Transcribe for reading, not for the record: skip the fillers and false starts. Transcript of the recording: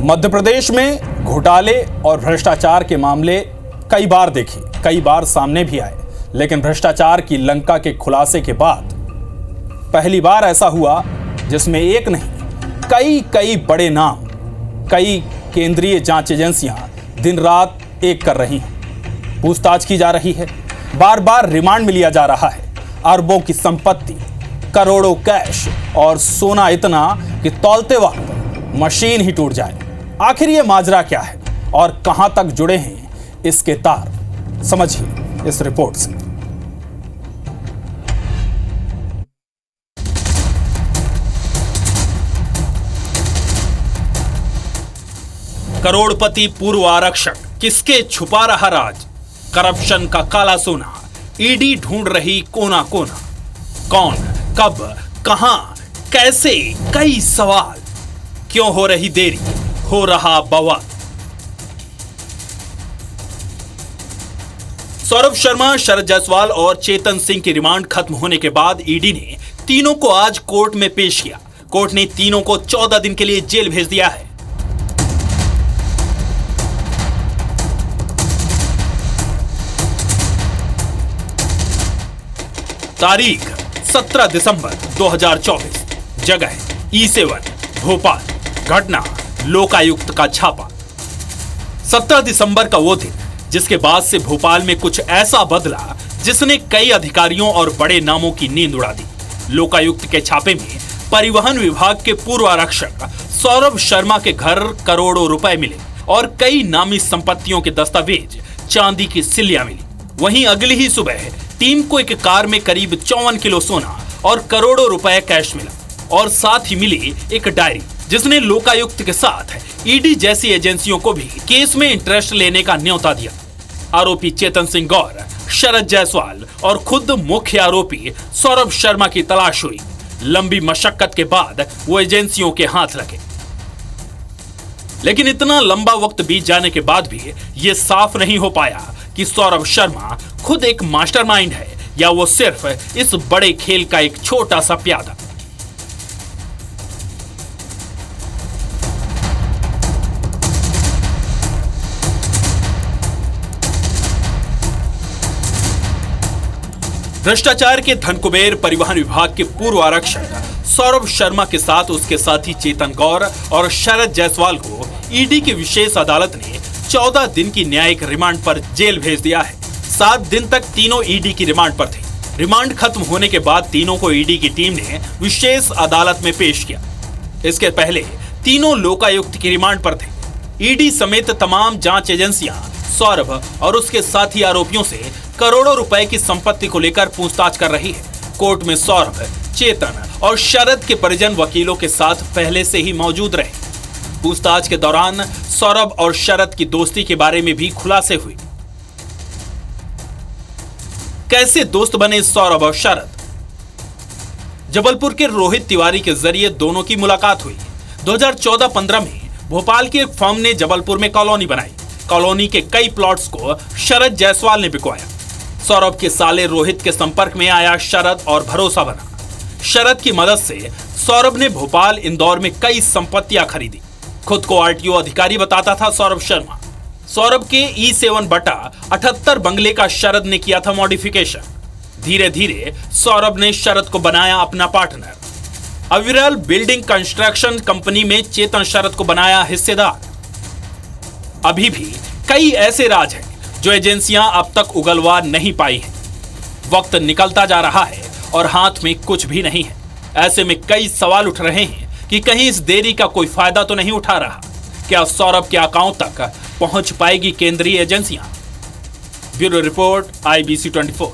मध्य प्रदेश में घोटाले और भ्रष्टाचार के मामले कई बार देखे, कई बार सामने भी आए, लेकिन भ्रष्टाचार की लंका के खुलासे के बाद पहली बार ऐसा हुआ जिसमें एक नहीं कई बड़े नाम, कई केंद्रीय जांच एजेंसियां दिन रात एक कर रही हैं। पूछताछ की जा रही है, बार बार रिमांड में लिया जा रहा है। अरबों की संपत्ति, करोड़ों कैश और सोना इतना कि तौलते वक्त मशीन ही टूट जाए। आखिर ये माजरा क्या है और कहां तक जुड़े हैं इसके तार, समझिए इस रिपोर्ट से। करोड़पति पूर्व आरक्षक, किसके छुपा रहा राज? करप्शन का काला सोना, ईडी ढूंढ रही कोना कोना। कौन, कब, कहां, कैसे, कई सवाल। क्यों हो रही देरी, हो रहा बवाल। सौरभ शर्मा, शरद जायसवाल और चेतन सिंह की रिमांड खत्म होने के बाद ईडी ने तीनों को आज कोर्ट में पेश किया। कोर्ट ने तीनों को 14 दिन के लिए जेल भेज दिया है। तारीख 17 दिसंबर 2024, जगह E7 भोपाल, घटना लोकायुक्त का छापा। 17 दिसंबर का वो दिन जिसके बाद से भोपाल में कुछ ऐसा बदला जिसने कई अधिकारियों और बड़े नामों की नींद उड़ा दी। लोकायुक्त के छापे में परिवहन विभाग के पूर्व आरक्षक सौरभ शर्मा के घर करोड़ों रुपए मिले और कई नामी संपत्तियों के दस्तावेज, चांदी की सिल्लियां मिली। वहीं अगली ही सुबह टीम को एक कार में करीब 54 किलो सोना और करोड़ों रुपए कैश मिला और साथ ही मिली एक डायरी जिसने लोकायुक्त के साथ ईडी जैसी एजेंसियों को भी केस में इंटरेस्ट लेने का न्योता दिया। आरोपी चेतन सिंह गौर, शरद जायसवाल और खुद मुख्य आरोपी सौरभ शर्मा की तलाश हुई। लंबी मशक्कत के बाद वो एजेंसियों के हाथ लगे, लेकिन इतना लंबा वक्त बीत जाने के बाद भी ये साफ नहीं हो पाया कि सौरभ शर्मा खुद एक मास्टरमाइंड है या वो सिर्फ इस बड़े खेल का एक छोटा सा प्यादा। भ्रष्टाचार के धन कुबेर परिवहन विभाग के पूर्व आरक्षक सौरभ शर्मा के साथ उसके साथी चेतन गौर और शरद जायसवाल को ईडी की विशेष अदालत ने 14 दिन की न्यायिक रिमांड पर जेल भेज दिया है। 7 दिन तक तीनों ईडी की रिमांड पर थे। रिमांड खत्म होने के बाद तीनों को ईडी की टीम ने विशेष अदालत में पेश किया। इसके पहले तीनों लोकायुक्त की रिमांड पर थे। ईडी समेत तमाम जांच एजेंसियां सौरभ और उसके साथी आरोपियों से करोड़ों रुपए की संपत्ति को लेकर पूछताछ कर रही है। कोर्ट में सौरभ, चेतन और शरद के परिजन वकीलों के साथ पहले से ही मौजूद रहे। पूछताछ के दौरान सौरभ और शरद की दोस्ती के बारे में भी खुलासे हुए। कैसे दोस्त बने सौरभ और शरद? जबलपुर के रोहित तिवारी के जरिए दोनों की मुलाकात हुई। 2014-15 में भोपाल की एक फर्म ने जबलपुर में कॉलोनी बनाई। कॉलोनी के कई प्लॉट्स को शरद जायसवाल ने बिकवाया। सौरभ के साले रोहित के संपर्क में आया शरद और भरोसा बना। शरद की मदद से सौरभ ने भोपाल, इंदौर में कई संपत्तियां खरीदी। खुद को आरटीओ अधिकारी बताता था सौरभ शर्मा। सौरभ के E7/78 बंगले का शरद ने किया था मॉडिफिकेशन। धीरे धीरे सौरभ ने शरद को बनाया अपना पार्टनर। अविरल बिल्डिंग कंस्ट्रक्शन कंपनी में चेतन शरद को बनाया हिस्सेदार। अभी भी कई ऐसे राज हैं जो एजेंसियां अब तक उगलवा नहीं पाई हैं। वक्त निकलता जा रहा है और हाथ में कुछ भी नहीं है। ऐसे में कई सवाल उठ रहे हैं कि कहीं इस देरी का कोई फायदा तो नहीं उठा रहा। क्या सौरभ के अकाउंट तक पहुंच पाएगी केंद्रीय एजेंसियां? Bureau report, IBC 24।